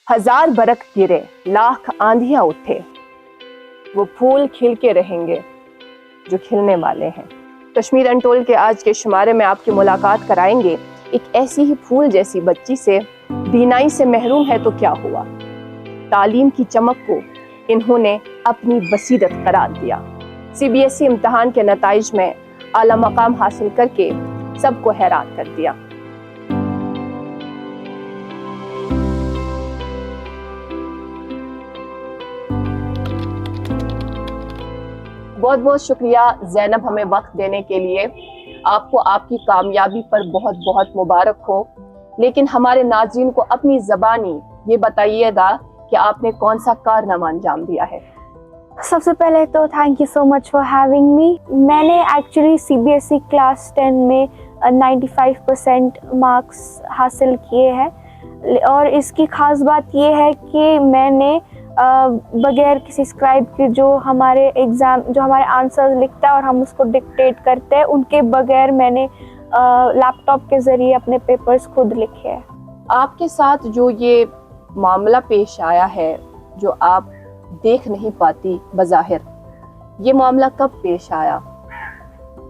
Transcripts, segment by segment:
हजार बरख गिरे, लाख आंधियां उठे, वो फूल खिल के रहेंगे जो खिलने वाले हैं। कश्मीर अनटोल्ड के आज के शुमारे में आपकी मुलाकात कराएंगे एक ऐसी ही फूल जैसी बच्ची से। बीनाई से महरूम है तो क्या हुआ, तालीम की चमक को इन्होंने अपनी बसीरत करार दिया। CBSE इम्तिहान के नताइज में आला मकाम हासिल करके सबको हैरान कर दिया। बहुत बहुत शुक्रिया ज़ैनब हमें वक्त देने के लिए। आपको आपकी कामयाबी पर बहुत बहुत मुबारक हो। लेकिन हमारे नाज़रीन को अपनी ज़बानी ये बताइएगा कि आपने कौन सा कारनामा अंजाम दिया है। सबसे पहले तो thank you so much for having me. मैंने एक्चुअली CBSE क्लास 10 में 95% मार्क्स हासिल किए हैं और इसकी ख़ास बात ये है कि मैंने बगैर किसी स्क्राइब के जो हमारे आंसर्स लिखता है और हम उसको डिक्टेट करते हैं, उनके बगैर मैंने लैपटॉप के ज़रिए अपने पेपर्स खुद लिखे हैं। आपके साथ जो ये मामला पेश आया है, जो आप देख नहीं पाती बज़ाहिर, ये मामला कब पेश आया?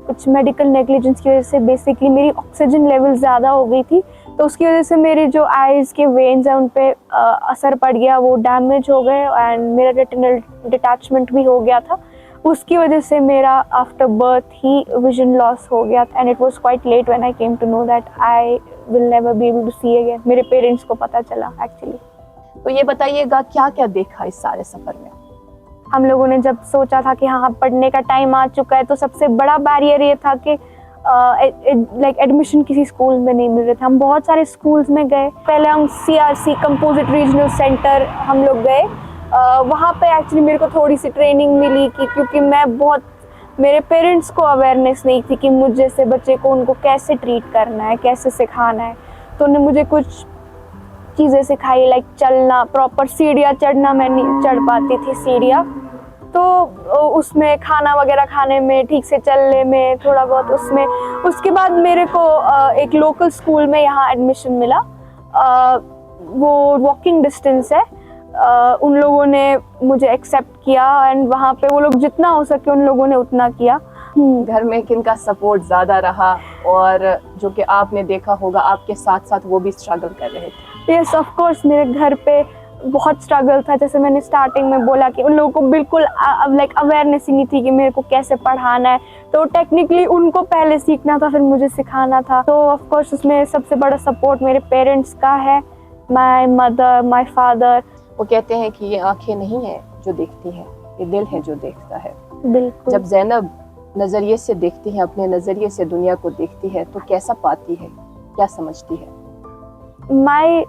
कुछ मेडिकल नेग्लिजेंस की वजह से बेसिकली मेरी ऑक्सीजन लेवल ज़्यादा हो गई थी, तो उसकी वजह से मेरे जो आइज़ के वेन्स हैं उन पे असर पड़ गया, वो डैमेज हो गए एंड मेरा रेटिनल डिटैचमेंट भी हो गया था। उसकी वजह से मेरा आफ्टर बर्थ ही विजन लॉस हो गया and it was quite late when I came to know that I will never be able to see again. मेरे पेरेंट्स को पता चला एक्चुअली। तो ये बताइएगा क्या क्या देखा इस सारे सफ़र में? हम लोगों ने जब सोचा था कि हाँ पढ़ने का टाइम आ चुका है, तो सबसे बड़ा बैरियर ये था कि एडमिशन किसी स्कूल में नहीं मिल रहे थे। हम बहुत सारे स्कूल्स में गए। पहले हम CRC कंपोजिट रीजनल सेंटर हम लोग गए। वहाँ पे एक्चुअली मेरे को थोड़ी सी ट्रेनिंग मिली कि क्योंकि मेरे पेरेंट्स को अवेयरनेस नहीं थी कि मुझ जैसे बच्चे को उनको कैसे ट्रीट करना है, कैसे सिखाना है। तो उन्होंने मुझे कुछ चीज़ें सिखाई, लाइक चलना, प्रॉपर सीढ़ियाँ चढ़ना। मैं नहीं चढ़ पाती थी सीढ़ियाँ, तो उसमें खाना वगैरह खाने में, ठीक से चलने में थोड़ा बहुत उसमें। उसके बाद मेरे को एक लोकल स्कूल में यहाँ एडमिशन मिला। वो वॉकिंग डिस्टेंस है। उन लोगों ने मुझे एक्सेप्ट किया एंड वहाँ पे वो लोग जितना हो सके उन लोगों ने उतना किया। घर में किनका सपोर्ट ज़्यादा रहा, और जो कि आपने देखा होगा आपके साथ साथ वो भी स्ट्रगल कर रहे थे? यस ऑफ कोर्स, मेरे घर पे बहुत स्ट्रगल था। जैसे मैंने स्टार्टिंग में बोला कि उन लोगों को बिल्कुल अवेयरनेस ही नहीं थी कि मेरे को कैसे पढ़ाना है, तो टेक्निकली उनको पहले सीखना था, फिर मुझे सिखाना था। तो ऑफ कोर्स उसमें सबसे बड़ा सपोर्ट मेरे पेरेंट्स का है, माय मदर, माय फादर। वो कहते हैं कि ये आंखें नहीं है जो देखती हैं, ये दिल है जो देखता है। बिल्कुल। जब ज़ैनब नज़रिए से देखती है, अपने नज़रिए से दुनिया को देखती है, तो कैसा पाती है, क्या समझती है? My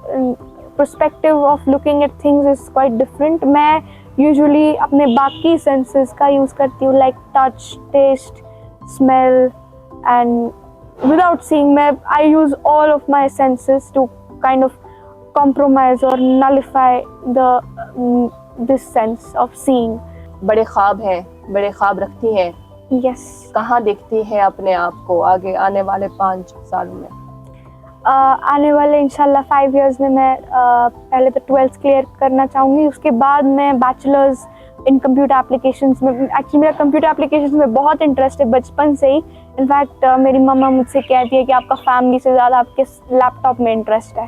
perspective of looking at things is quite different. मैं यूजुअली अपने बाकी सेंसेस का यूज़ करती हूँ, like touch, taste, smell and without seeing I use all of my senses to kind of compromise or nullify this sense of seeing. बड़े ख्वाब हैं, बड़े ख्वाब रखती हैं? Yes. कहाँ देखती हैं अपने आप को आगे आने वाले 5 सालों में? आने वाले इंशाल्लाह 5 years में मैं पहले तो 12th क्लियर करना चाहूँगी। उसके बाद मैं बैचलर्स इन कंप्यूटर एप्लीकेशंस में, एक्चुअली मेरा कंप्यूटर एप्लीकेशंस में बहुत इंटरेस्ट है बचपन से ही। इनफैक्ट मेरी मम्मा मुझसे कहती है कि आपका फैमिली से ज़्यादा आपके लैपटॉप में इंटरेस्ट है।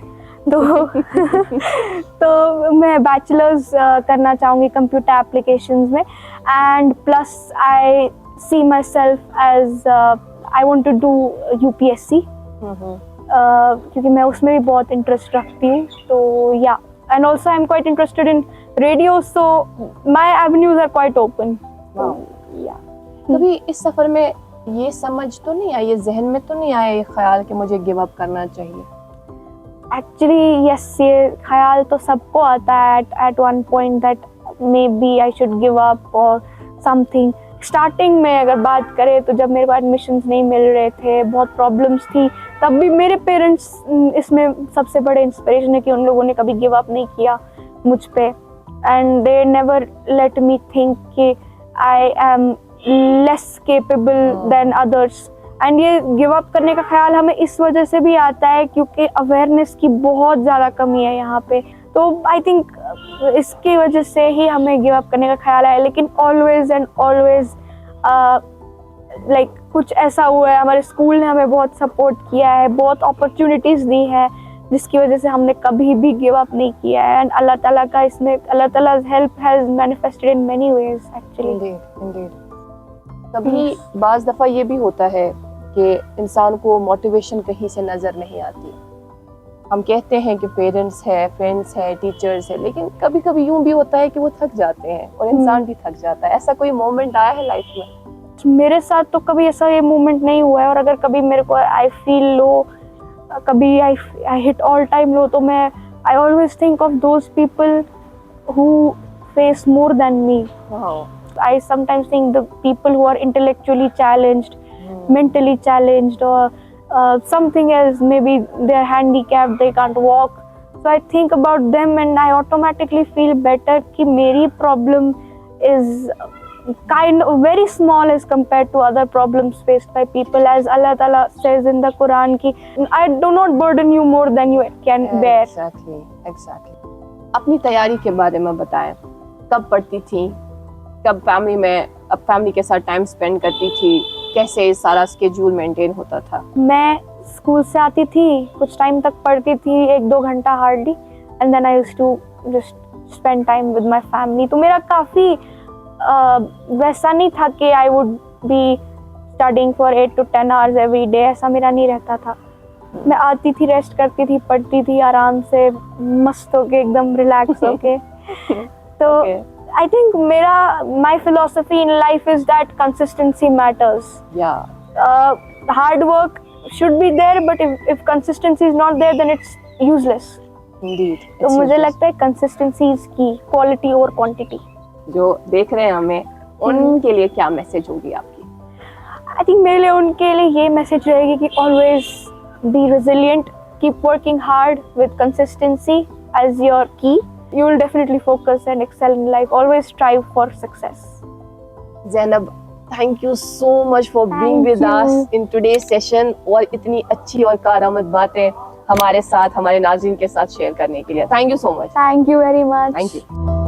तो मैं बैचलर्स करना चाहूँगी कंप्यूटर एप्लीकेशंस में। And plus I see myself as I want to do UPSC, क्योंकि मैं उसमें भी बहुत इंटरेस्ट रखती हूँ। तो या and also I am quite interested in radio, so my avenues are quite open. कभी इस सफ़र में ये समझ तो नहीं आई, ये जहन में तो नहीं आया ये ख्याल कि मुझे गिव अप करना चाहिए? एक्चुअली यस, ये ख्याल तो सबको आता है at one point that may be I should give up or something. Starting में अगर बात करें तो जब मेरे को एडमिशन्स नहीं मिल रहे थे, बहुत प्रॉब्लम्स थी, तब भी मेरे पेरेंट्स इसमें सबसे बड़े इंस्पिरेशन है कि उन लोगों ने कभी गिव अप नहीं किया मुझ पे and they never let me think कि I am less capable than others. And ये गिव अप करने का ख्याल हमें इस वजह से भी आता है क्योंकि अवेयरनेस की बहुत ज़्यादा कमी है यहाँ पे। तो आई थिंक इसकी वजह से ही हमें गिव अप करने का ख्याल आया। लेकिन ऑलवेज एंड ऑलवेज लाइक कुछ ऐसा हुआ है, हमारे स्कूल ने हमें बहुत सपोर्ट किया है, बहुत अपॉर्चुनिटीज़ दी है, जिसकी वजह से हमने कभी भी गिव अप नहीं किया है। एंड अल्लाह ताला का इसमें, अल्लाह ताला's help has manifested in many ways actually. Indeed. कभी बाज दफ़ा ये भी होता है कि इंसान को मोटिवेशन कहीं से नज़र नहीं आती। हम कहते हैं कि पेरेंट्स है, फ्रेंड्स है, टीचर्स है, लेकिन कभी कभी यूं भी होता है कि वो थक जाते हैं और इंसान भी थक जाता है। ऐसा कोई मोमेंट आया है लाइफ में? मेरे साथ तो कभी ऐसा ये मोमेंट नहीं हुआ है, और अगर कभी मेरे को आई फील लो, कभी आई हिट ऑल टाइम लो, तो मैं I always think of those people who face more than me. I sometimes think the people who are intellectually challenged, mentally challenged, or something else, maybe they're handicapped, they can't walk. So I think about them and I automatically feel better कि मेरी problem is kind of very small as compared to other problems faced by people, as Allah Ta'ala says in the Quran कि I do not burden you more than you can bear. Exactly. अपनी तैयारी के बारे में बताएं, कब पढ़ती थी, कब फैमिली के साथ टाइम स्पेंड करती थी, कैसे सारा स्केड्यूल मेंटेन होता था? मैं स्कूल से आती थी, कुछ टाइम तक पढ़ती थी, 1-2 घंटा hardly, and then I used to just spend time with my family. तो मेरा काफ़ी वैसा नहीं था कि I would be studying for 8 to 10 hours every day, ऐसा मेरा नहीं रहता था। मैं आती थी, रेस्ट करती थी, पढ़ती थी आराम से, मस्त होके, एकदम रिलैक्स होके। तो I think my philosophy in life is that consistency matters. Yeah. Hard work should be there, but if consistency is not there, then it's useless. Indeed. तो मुझे लगता है consistency is key, quality over quantity. जो देख रहे हैं हमें, उनके लिए क्या मैसेज होगी आपकी? I think मेरे लिए उनके लिए ये मैसेज रहेगी कि always be resilient, keep working hard with consistency as your key. You will definitely focus and excel in life. Always strive for success. Zainab, thank you so much for being with us in today's session और इतनी अच्छी और कारआमद बातें हमारे साथ, हमारे नाज़रीन के साथ शेयर करने के लिए। Thank you so much. Thank you very much. Thank you.